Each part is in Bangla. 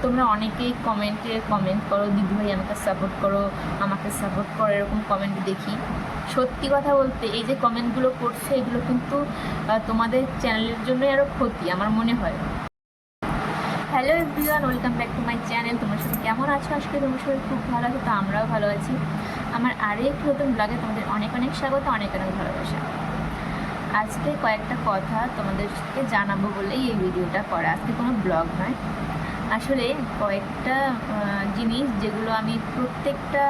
তোমরা অনেকেই কমেন্ট করো, দিদিভাই আমাকে সাপোর্ট করো, এরকম কমেন্ট দেখি। সত্যি কথা বলতে এই যে কমেন্টগুলো করছে এগুলো কিন্তু তোমাদের চ্যানেলের জন্যই আরও ক্ষতি আমার মনে হয়। Hello everyone, welcome back to my channel. তোমার সাথে কেমন আছো? আজকে তোমার সাথে খুব ভালো আছে, তো আমরাও ভালো আছি। আমার আরেকটি নতুন ব্লগে তোমাদের অনেক অনেক স্বাগত, অনেক অনেক ভালোবাসা। আজকে কয়েকটা কথা তোমাদেরকে জানাবো বলেই এই ভিডিওটা করা। আজকে কোনো ব্লগ নয়, আসলে কয়েকটা জিনিস যেগুলো আমি প্রত্যেকটা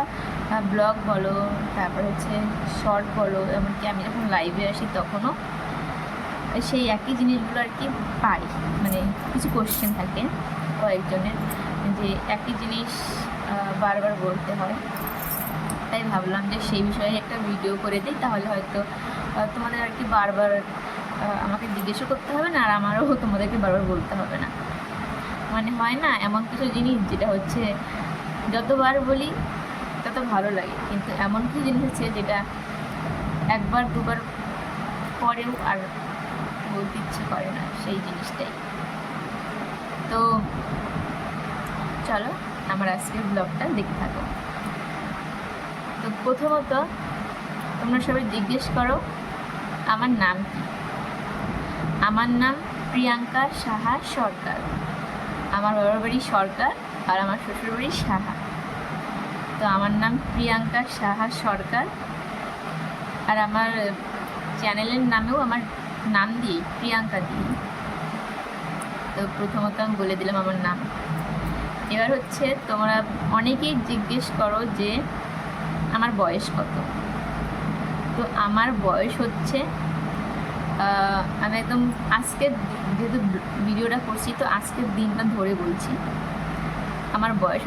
ব্লগ বলো, তারপর হচ্ছে শর্ট বলো, এমনকি আমি যখন লাইভে আসি তখনও সেই একই জিনিসগুলো আর কি পাই। মানে কিছু কোশ্চেন থাকে কয়েকজনের যে একই জিনিস বারবার বলতে হয়, তাই ভাবলাম যে সেই বিষয়ে একটা ভিডিও করে দিই, তাহলে হয়তো তোমাদের আর কি বারবার আমাকে জিজ্ঞেসও করতে হবে না, আর আমারও তোমাদেরকে বারবার বলতে হবে না। মানে হয় না এমন কিছু জিনিস যেটা হচ্ছে যতবার বলি তত ভালো লাগে, কিন্তু এমন কিছু জিনিস আছে যেটা একবার দুবার পরেও আর বলতে ইচ্ছে করে না, সেই জিনিসটাই। তো চলো আমার আজকের ব্লগটা দেখতে থাকো। তো প্রথমত তোমরা সবাই জিজ্ঞেস করো আমার নাম কি। আমার নাম প্রিয়াঙ্কা সাহা সরকার। আমার বাবার বাড়ি সরকার আর আমার শ্বশুর বাড়ি সাহা। তো আমার নাম প্রিয়াঙ্কা সাহা সরকার, আর আমার চ্যানেলের নামেও আমার নাম দিয়েই প্রিয়াঙ্কা দিই। তো প্রথমত আমি বলে দিলাম আমার নাম। এবার হচ্ছে তোমরা অনেকেই জিজ্ঞেস করো যে আমার বয়স কত। তো আমার বয়স হচ্ছে আমি একদম আজকের যেহেতু ভিডিওটা করছি তো আজকের দিনটা ধরে বলছি। আমার বয়স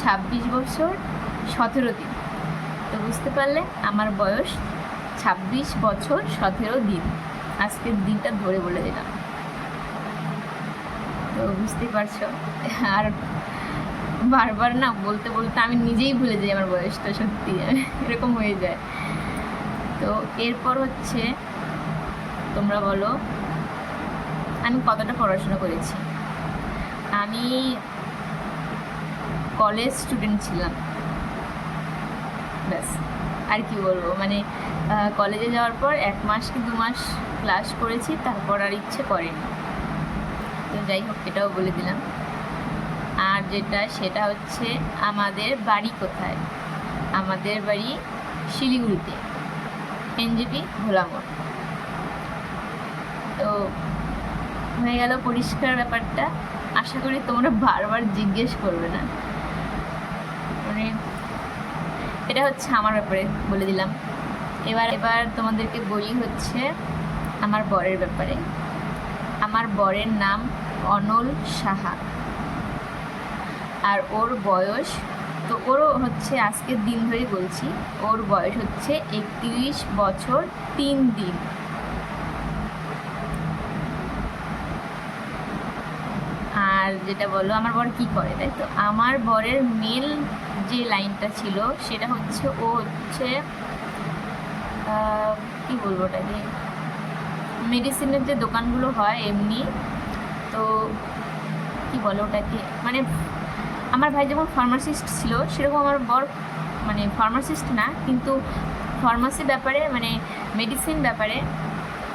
26 বছর 17 দিন। তো বুঝতে পারলে আমার বয়স 26 বছর 17 দিন, আজকের দিনটা ধরে বলে দিলাম। তো বুঝতেই পারছো, আর বারবার না বলতে বলতে আমি নিজেই ভুলে যাই আমার বয়সটা, সত্যি এরকম হয়ে যায়। তো এরপর হচ্ছে তোমরা বলো আমি কতটা পড়াশোনা করেছি। আমি কলেজ স্টুডেন্ট ছিলাম, ব্যাস। আর কি বলবো, মানে কলেজে যাওয়ার পর 1 মাস কি 2 মাস ক্লাস করেছি, তারপর আর ইচ্ছে করেনি। তো যাই হোক, এটাও বলে দিলাম। আর সেটা হচ্ছে আমাদের বাড়ি কোথায়। আমাদের বাড়ি শিলিগুড়িতে, এনজেপি ভোলামোড়। তো হয়ে গেল পরিষ্কার ব্যাপারটা। আশা করি তোমরা বারবার জিজ্ঞেস করবে না। মানে এটা হচ্ছে আমার ব্যাপারে বলে দিলাম। এবার তোমাদেরকে বলি হচ্ছে আমার বরের ব্যাপারে। আমার বরের নাম অনল সাহা, আর ওর বয়স, তো ওরও হচ্ছে আজকের দিন ধরেই বলছি, ওর বয়স হচ্ছে 31 বছর 3 দিন। আর যেটা বলো আমার বর কি করে, তাই তো আমার বরের মেল যে লাইনটা ছিল সেটা হচ্ছে ও হচ্ছে কি বলবো ওটাকে, মেডিসিনের যে দোকানগুলো হয় এমনি, তো কি বলে ওটাকে, মানে আমার ভাই যেমন ফার্মাসিস্ট ছিল সেরকম আমার বর মানে ফার্মাসিস্ট না, কিন্তু ফার্মাসি ব্যাপারে মানে মেডিসিন ব্যাপারে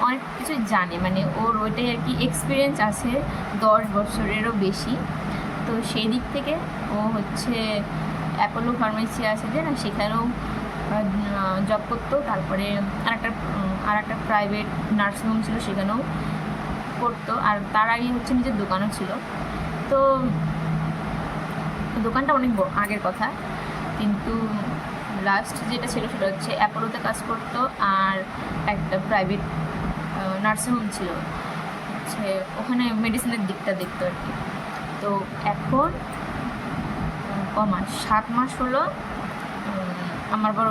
অনেক কিছু জানে। মানে ওর ওইটাই আর কি এক্সপিরিয়েন্স আছে 10 বছরেরও বেশি। তো সেই দিক থেকে ও হচ্ছে অ্যাপোলো ফার্মেসি আছে যে না, সেখানেও জব করতো। তারপরে আর একটা প্রাইভেট নার্সিংহোম ছিল, সেখানেও করতো। আর তার আগে হচ্ছে নিজের দোকানও ছিল। তো দোকানটা অনেক আগের কথা, কিন্তু লাস্ট যেটা ছিল সেটা হচ্ছে অ্যাপোলোতে কাজ করতো, আর একটা প্রাইভেট নার্সিংহোম ছিল হচ্ছে ওখানে মেডিসিনের দিকটা দেখতো আর কি। তো এখন কমাস 7 মাস হলো আমার বড়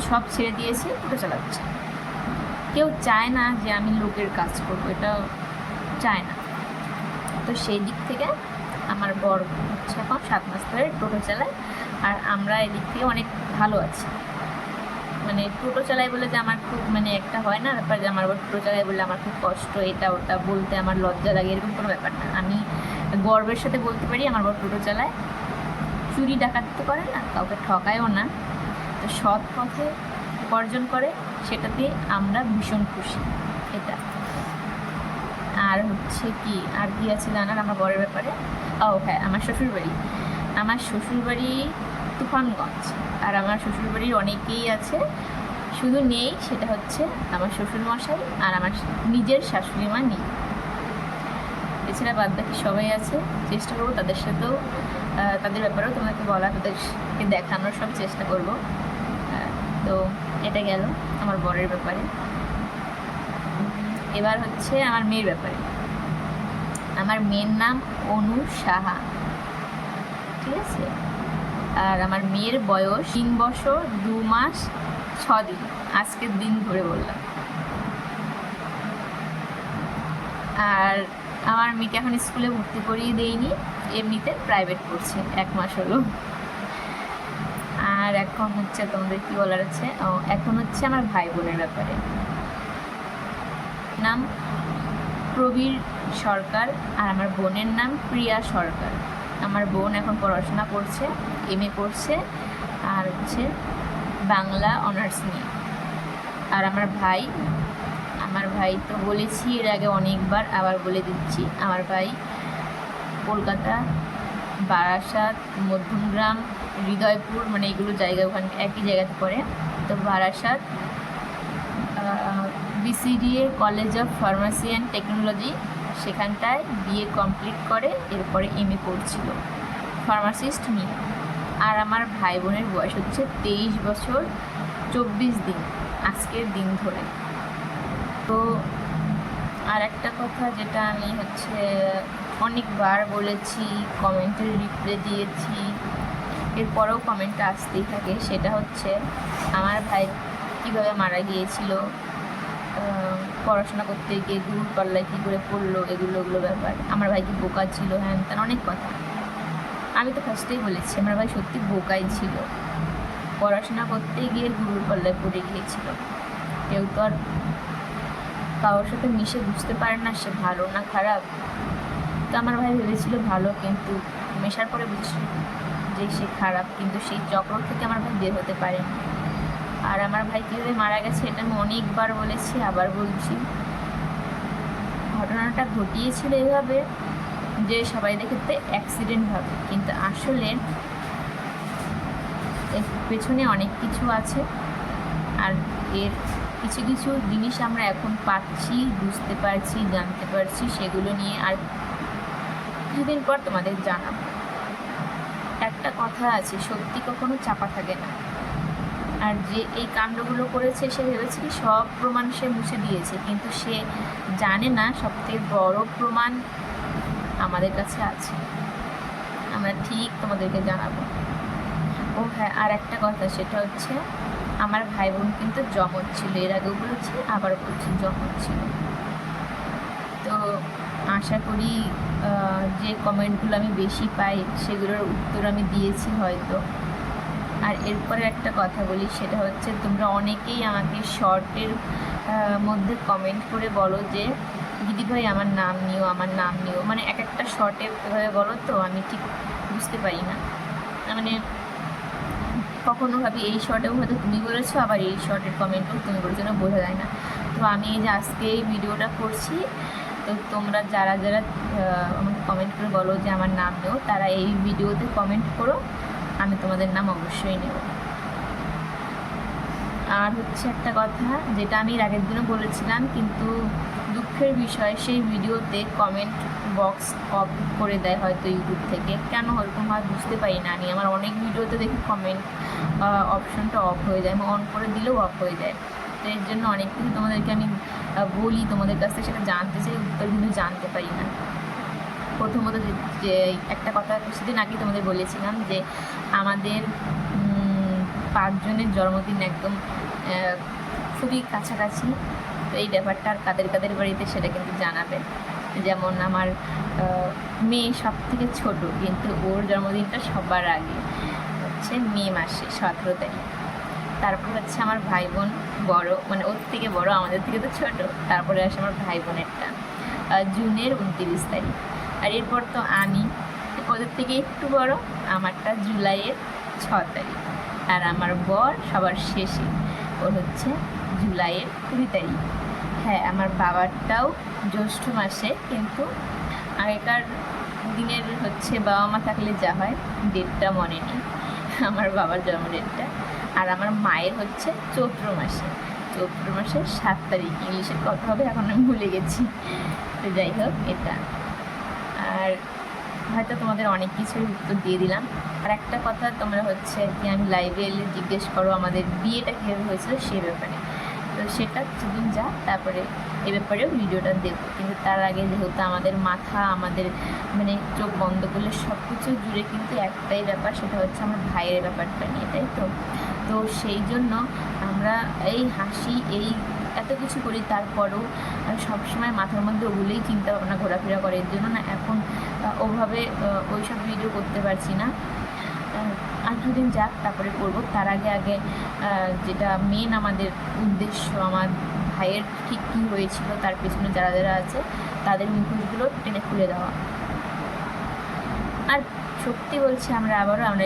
সব ছেড়ে দিয়েছে, ওটা চালাচ্ছে। কেউ চায় না যে আমি লোকের কাজ করবো, এটা চায় না। তো সেই দিক থেকে আমার বর হচ্ছে এখন 7 মাস ধরে টোটো চালায়, আর আমরা এদিক থেকে অনেক ভালো আছি। মানে টোটো চালাই বলে যে আমার খুব মানে একটা হয় না ব্যাপার যে আমার আবার টোটো চালাই বলে আমার খুব কষ্ট, এটা ওটা বলতে আমার লজ্জা লাগে, এরকম কোনো ব্যাপার না। আমি গর্বের সাথে বলতে পারি আমার বর টোটো চালায়, চুরি ডাকাতি তো করে না, কাউকে ঠকায়ও না, তো সৎ পথে উপার্জন করে, সেটাতে আমরা ভীষণ খুশি। এটা আর হচ্ছে কি আর কি আছে জানার আমার বরের ব্যাপারে? ও হ্যাঁ, আমার শ্বশুরবাড়ি তুফানগঞ্জ। আর আমার শ্বশুরবাড়ির অনেকেই আছে, শুধু নেই সেটা হচ্ছে আমার শ্বশুরমশাই আর আমার নিজের শাশুড়ি মা নেই। এছাড়া বাদ বাকি সবাই আছে। চেষ্টা করবো তাদের সাথেও তাদের ব্যাপারেও তোমাকে বলা, তাদেরকে দেখানোর সব চেষ্টা করব। তো এটা গেল আমার বরের ব্যাপারে। এবার হচ্ছে আমার মেয়ের ব্যাপারে। আমার মেয়ের নাম অনু সাহা, ঠিক আছে? আর আমার মেয়ের বয়স 3 বছর 2 মাস 6 দিন, আজকের দিন ধরে বললাম। আর আমার মেয়েকে এখন স্কুলে ভর্তি করিয়ে দেইনি, এমনিতে প্রাইভেট পড়ছে, 1 মাস হলো। আর এখন হচ্ছে তোমাদের কি বলার আছে, এখন হচ্ছে আমার ভাই বোনের ব্যাপারে। নাম প্রবীর সরকার আর আমার বোনের নাম প্রিয়া সরকার। আমার বোন এখন পড়াশোনা করছে, MA করছে, আর হচ্ছে বাংলা অনার্স নিয়ে। আর আমার ভাই তো বলেছি এর আগে অনেকবার, আবার বলে দিচ্ছি, আমার ভাই কলকাতা, বারাসাত, মধ্যমগ্রাম, হৃদয়পুর, মানে এগুলো জায়গা ওখানে একই জায়গাতে পড়ে। তো Barasat BCDA college of pharmacy and technology, সেখানটায় BA কমপ্লিট করে এরপরে MA করছিল, ফার্মাসিস্ট নিয়ে। আর আমার ভাই বোনের বয়স হচ্ছে 23 বছর 24 দিন, আজকের দিন ধরে। তো আর একটা কথা যেটা আমি হচ্ছে অনেকবার বলেছি, কমেন্টের রিপ্লাই দিয়েছি, এরপরেও কমেন্টটা আসতেই থাকে, সেটা হচ্ছে আমার ভাই কীভাবে মারা গিয়েছিল, পড়াশোনা করতে গিয়ে দূরপাল্লায় কী করে পড়লো, এগুলো ব্যাপার। আমার ভাই কি বোকা ছিল, হ্যান তেন অনেক কথা। আমি তো ফার্স্টেই বলেছি আমার ভাই সত্যি বোকাই ছিল, পড়াশোনা করতে গিয়ে দূরপাল্লায় পড়ে গিয়েছিল। কেউ তো আর কারোর সাথে মিশে বুঝতে পারে না সে ভালো না খারাপ। তো আমার ভাই ভেবেছিল ভালো, কিন্তু মেশার পরে বুঝেছিল যে সে খারাপ, কিন্তু সেই চক্র থেকে আমার ভাই বের হতে পারে। আর আমার ভাই কীভাবে মারা গেছে এটা আমি অনেকবার বলেছি, আবার বলছি। ঘটনাটা ঘটিয়েছিল এভাবে যে সবাই দেখতে অ্যাক্সিডেন্ট ভাবে, কিন্তু আসলে এর পেছনে অনেক কিছু আছে। আর এর কিছু কিছু জিনিস আমরা এখন পাচ্ছি, বুঝতে পারছি, জানতে পারছি, সেগুলো নিয়ে আর কিছুদিন পর তোমাদের জানাবো। একটা কথা আছে, সত্যি কখনো চাপা থাকে না। আর যে এই কাণ্ডগুলো করেছে সে ভেবেছে কি সব প্রমাণ সে মুছে দিয়েছে, কিন্তু সে জানে না সবথেকে বড় প্রমাণ আমাদের কাছে আছে, আমরা ঠিক তোমাদেরকে জানাবো। ও হ্যাঁ, আর একটা কথা, সেটা হচ্ছে আমার ভাই বোন কিন্তু জমজ ছিল, এর আগেও বলেছি আবার বলছি জমজ ছিল। তো আশা করি যে কমেন্টগুলো আমি বেশি পাই সেগুলোর উত্তর আমি দিয়েছি হয়তো। আর এরপরে একটা কথা বলি, সেটা হচ্ছে তোমরা অনেকেই আমাকে শর্টের মধ্যে কমেন্ট করে বলো যে দিদিভাই আমার নাম নিও, মানে এক একটা শর্টে এভাবে বলো, তো আমি ঠিক বুঝতে পারি না। মানে কখনো ভাবি এই শর্টেও হয়তো তুমি বলেছো, আবার এই শর্টের কমেন্টও তুমি বলেছো, না বোঝা যায় না। তো আমি এই যে আজকে এই ভিডিওটা করছি, তো তোমরা যারা যারা আমাকে কমেন্ট করে বলো যে আমার নাম নেও, তারা এই ভিডিওতে কমেন্ট করো, আমি তোমাদের নাম অবশ্যই নেব। আর হচ্ছে একটা কথা যেটা আমি এর আগের দিনও বলেছিলাম, কিন্তু দুঃখের বিষয় সেই ভিডিওতে কমেন্ট বক্স অফ করে দেয় হয়তো ইউটিউব থেকে, কেন ওরকম হয় বুঝতে পারি না। আমি আমার অনেক ভিডিওতে দেখি কমেন্ট অপশনটা অফ হয়ে যায়, আমি অন করে দিলেও অফ হয়ে যায়। তো এর জন্য অনেক কিছু তোমাদেরকে আমি বলি, তোমাদের কাছ থেকে সেটা জানতে চাই, উত্তর কিন্তু জানতে পারি না। প্রথমত যে একটা কথা কিছুদিন আগে তোমাদের বলেছিলাম যে আমাদের 5 জনের জন্মদিন একদম খুবই কাছাকাছি। তো এই ব্যাপারটা আর কাদের কাদের বাড়িতে সেটা কিন্তু জানাবে। যেমন আমার মেয়ে সব থেকে ছোটো, কিন্তু ওর জন্মদিনটা সবার আগে হচ্ছে মে মাসে 17 তারিখ। তারপর হচ্ছে আমার ভাই বোন বড়, মানে ওর থেকে বড়, আমাদের থেকে তো ছোট। তারপরে আসে আমার ভাই বোনেরটা জুনের 29 তারিখ। আর এরপর তো আমি ওদের থেকে একটু বড়, আমারটা জুলাইয়ের 6 তারিখ। আর আমার বর সবার শেষে, ওর হচ্ছে জুলাইয়ের 20 তারিখ। হ্যাঁ, আমার বাবারটাও জ্যৈষ্ঠ মাসে, কিন্তু আগেকার দিনের হচ্ছে বাবা মা থাকলে যা হয় ডেটটা মনে নেই আমার বাবার জন্ম ডেটটা। আর আমার মায়ের হচ্ছে চৈত্র মাসের 7 তারিখ। ইংলিশের কথা হবে, এখন আমি ভুলে গেছি। তো যাই হোক, এটা। আর হয়তো তোমাদের অনেক কিছুর উত্তর দিয়ে দিলাম। আর একটা কথা, তোমরা হচ্ছে কি আমি লাইভে এলে জিজ্ঞেস করো আমাদের বিয়েটা কীভাবে হয়েছিল সে ব্যাপারে। তো সেটা কিছুদিন যা, তারপরে এ ব্যাপারেও ভিডিওটা দেবো। কিন্তু তার আগে যেহেতু আমাদের মাথা, আমাদের মানে চোখ বন্ধ করলে সব কিছু জুড়ে কিন্তু একটাই ব্যাপার, সেটা হচ্ছে আমার ভাইয়ের ব্যাপারটা নিয়ে, তাই তো। তো সেই জন্য আমরা এই হাসি, এই এত কিছু করি, তারপরেও সবসময় মাথার মধ্যে ওগুলোই চিন্তা ভাবনা ঘোরাফেরা করে। এর জন্য না এখন ওভাবে ওই সব ভিডিও করতে পারছি না। আর দুদিন যাক, তারপরে করবো। তার আগে যেটা মেন আমাদের উদ্দেশ্য, আমার ভাইয়ের ঠিক কী হয়েছিল, তার পেছনে যারা যারা আছে তাদের মুখোশগুলো টেনে খুলে দেওয়া। আর সত্যি বলছি, আমরা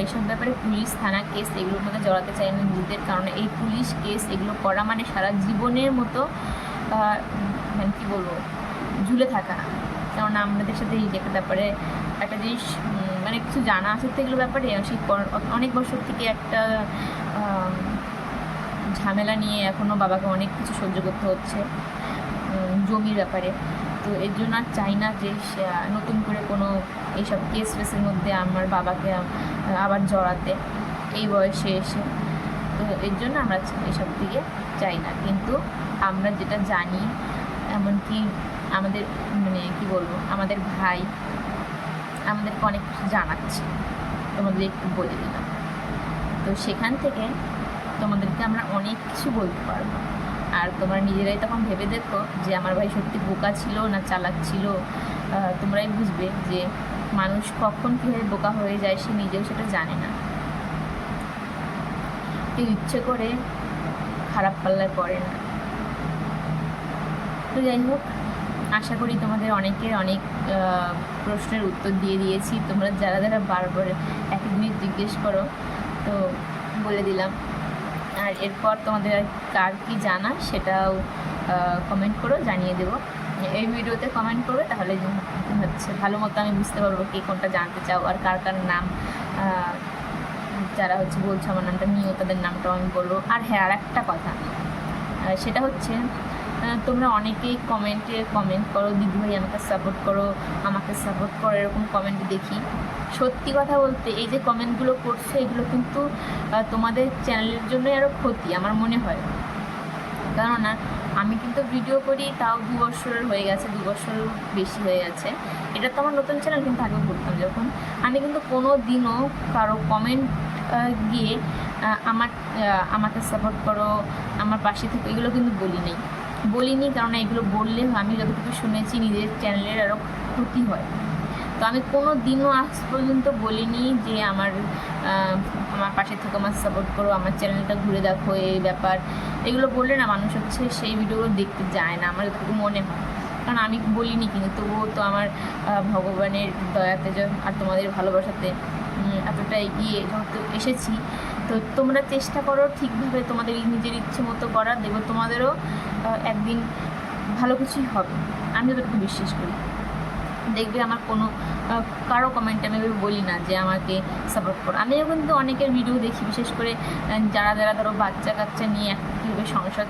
এইসব ব্যাপারে পুলিশ, থানা কেস এগুলোর মধ্যে জড়াতে চাই না নিজেদের। কারণ এই পুলিশ কেস এগুলো করা মানে সারা জীবনের মতো মানে কী বলবো, ঝুলে থাকা। কারণ আমাদের সাথে এই একটা ব্যাপারে একটা জিনিস মানে কিছু জানা আছে তো এগুলো ব্যাপারে। সেই অনেক বছর থেকে একটা ঝামেলা নিয়ে এখনও বাবাকে অনেক কিছু সহ্য করতে হচ্ছে জমির ব্যাপারে। তো এর জন্য আর চাই না যে নতুন করে কোনো এইসব কেস ফেসের মধ্যে আমার বাবাকে আবার জড়াতে এই বয়সে এসে। তো এর জন্য আমরা এসব দিকে চাই না। কিন্তু আমরা যেটা জানি, এমনকি আমাদের মানে কী বলবো, আমাদের ভাই আমাদেরকে অনেক কিছু জানাচ্ছে, তোমাদের একটু বলে দিলাম। তো সেখান থেকে তোমাদেরকে আমরা অনেক কিছু বলতে পারবো। আর তোমরা নিজেরাই তখন ভেবে দেখো যে আমার ভাই সত্যি বোকা ছিল না চালাক ছিল। তোমরাই বুঝবে যে মানুষ কখন কীভাবে বোকা হয়ে যায় সে নিজেও সেটা জানে না। কেউ ইচ্ছে করে খারাপ পাল্লায় পড়ে না। তো যাই হোক, আশা করি তোমাদের অনেকের অনেক প্রশ্নের উত্তর দিয়ে দিয়েছি। তোমরা যারা যারা বারবার এক জিনিস জিজ্ঞেস করো, তো বলে দিলাম। আর এরপর তোমাদের আর কার কী জানা সেটাও কমেন্ট করো, জানিয়ে দেবো। এই ভিডিওতে কমেন্ট করবে, তাহলে হচ্ছে ভালো মতো আমি বুঝতে পারবো কে কোনটা জানতে চাও। আর কার কার নাম যারা হচ্ছে বলছো আমার নামটা নিয়েও, তাদের নামটাও আমি বলবো। আর হ্যাঁ, আর একটা কথা, সেটা হচ্ছে তোমরা অনেকেই কমেন্ট করো, দিদিভাই আমাকে সাপোর্ট করো, এরকম কমেন্ট দেখি। সত্যি কথা বলতে এই যে কমেন্টগুলো করছে এগুলো কিন্তু তোমাদের চ্যানেলের জন্যই আরও ক্ষতি আমার মনে হয়। কেননা আমি কিন্তু ভিডিও করি, তাও 2 বছরের হয়ে গেছে, 2 বছর বেশি হয়ে গেছে। এটা তো আমার নতুন চ্যানেল, কিন্তু আগেও করতাম যখন। আমি কিন্তু কোনো দিনও কারো কমেন্ট গিয়ে আমাকে সাপোর্ট করো, আমার পাশে থেকে, এগুলো কিন্তু বলিনি। কারণ এগুলো বললে আমি যতটুকু শুনেছি নিজের চ্যানেলের আরও ক্ষতি হয়। তো আমি কোনো দিনও আজ পর্যন্ত বলিনি যে আমার পাশে থেকে আমার সাপোর্ট করো, আমার চ্যানেলটা ঘুরে দেখো, এই ব্যাপার। এগুলো বললে না মানুষ হচ্ছে সেই ভিডিওগুলো দেখতে যায় না, আমার যতটুকু মনে হয়। কারণ আমি বলিনি, কিন্তু তবুও তো আমার ভগবানের দয়াতে আর তোমাদের ভালোবাসাতে এতটা এগিয়ে যেহেতু এসেছি। তো তোমরা চেষ্টা করো ঠিকভাবে তোমাদের নিজের ইচ্ছে মতো করার, দেখো তোমাদেরও একদিন ভালো কিছুই হবে। আমি যতটুকু বিশ্বাস করি। দেখবে আমার কারো কমেন্টে আমি বলি না যে আমাকে সাপোর্ট করো। আমিও কিন্তু অনেকের ভিডিও দেখি, বিশেষ করে যারা ধরো বাচ্চা কাচ্চা নিয়ে কীভাবে সংসার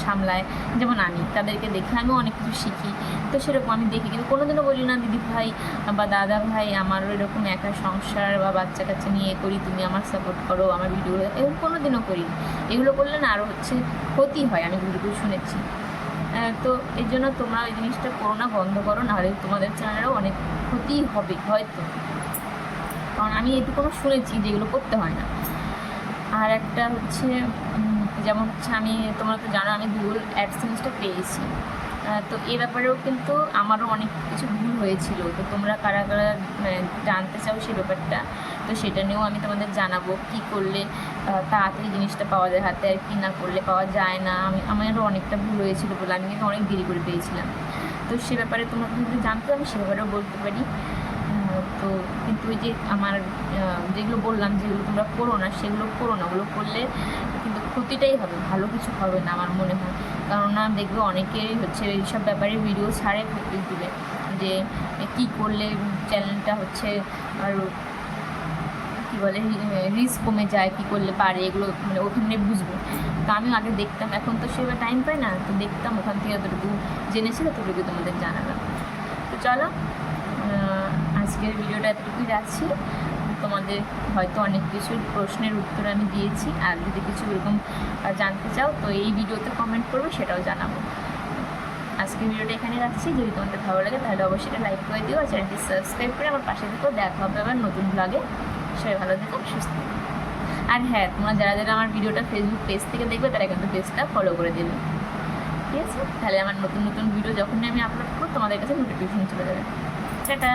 সামলায়, যেমন আমি, তাদেরকে দেখে আমিও অনেক কিছু শিখি। তো সেরকম আমি দেখি, কিন্তু কোনোদিনও বলি না দিদি ভাই বা দাদা ভাই আমারও এরকম একা সংসার বা বাচ্চা কাচ্চা নিয়ে করি, তুমি আমার সাপোর্ট করো, আমার ভিডিও, এরকম কোনোদিনও করি। এগুলো করলে না আরও হচ্ছে ক্ষতি হয়, আমি ভিডিও শুনেছি। তো এই জন্য তোমরা ওই জিনিসটা করো না, বন্ধ করো, নাহলে তোমাদের চ্যানেলেরও অনেক ক্ষতি হবে হয়তো। কারণ আমি এটুকুনো শুনেছি যে এগুলো করতে হয় না। আর একটা হচ্ছে যেমন হচ্ছে তোমরা তো জানো আমি গুগল অ্যাডসেন্সটা পেয়েছি। তো এ ব্যাপারেও কিন্তু আমারও অনেক কিছু ভুল হয়েছিল। তো তোমরা কারা কারা জানতে চাও সেই ব্যাপারটা, তো সেটা নিয়েও আমি তোমাদের জানাবো, কী করলে তাড়াতাড়ি জিনিসটা পাওয়া যায় হাতে, আর কী না করলে পাওয়া যায় না। আমারও অনেকটা ভুল হয়েছিল বলে আমি কিন্তু অনেক দেরি করে পেয়েছিলাম। তো সে ব্যাপারে তোমরা যদি জানতে আমি সে ব্যাপারেও বলতে পারি। তো কিন্তু ওই যে আমার যেগুলো বললাম যেগুলো তোমরা করো না সেগুলো করো না, ওগুলো করলে কিন্তু ক্ষতিটাই হবে, ভালো কিছু হবে না আমার মনে হয়। কেননা দেখবে অনেকেই হচ্ছে এইসব ব্যাপারে ভিডিও ছাড়ে দিবে যে কী করলে চ্যানেলটা হচ্ছে আর কী বলে রিচ কমে যায়, কী করলে পারে, এগুলো মানে ওখানে বুঝবো। তো আমি আগে দেখতাম, এখন তো সেভাবে টাইম পাই না, তো দেখতাম ওখান থেকে যতটুকু জেনেছি ততটুকু তোমাদের জানালাম। তো চলো আজকের ভিডিওটা এতটুকুই রাখছি। তোমাদের হয়তো অনেক কিছুর প্রশ্নের উত্তর আমি দিয়েছি, আর যদি কিছু এরকম জানতে চাও তো এই ভিডিওতে কমেন্ট করবে, সেটাও জানাবো। আজকের ভিডিওটা এখানে রাখছি। যদি তোমাদের ভালো লাগে তাহলে অবশ্যই এটা লাইক করে দিও, আর চ্যানেলটি সাবস্ক্রাইব করে আমার পাশে থেকেও। দেখা হবে আবার নতুন ব্লগে। সবাই ভালো থেকো, সুস্থ থেকো। আর হ্যাঁ, তোমরা যারা যারা আমার ভিডিওটা ফেসবুক পেজ থেকে দেখবে তারা কিন্তু পেজটা ফলো করে দেবে, ঠিক আছে? তাহলে আমার নতুন নতুন ভিডিও যখনই আমি আপলোড করবো তোমাদের কাছে নোটিফিকেশন চলে যাবে। টাটা।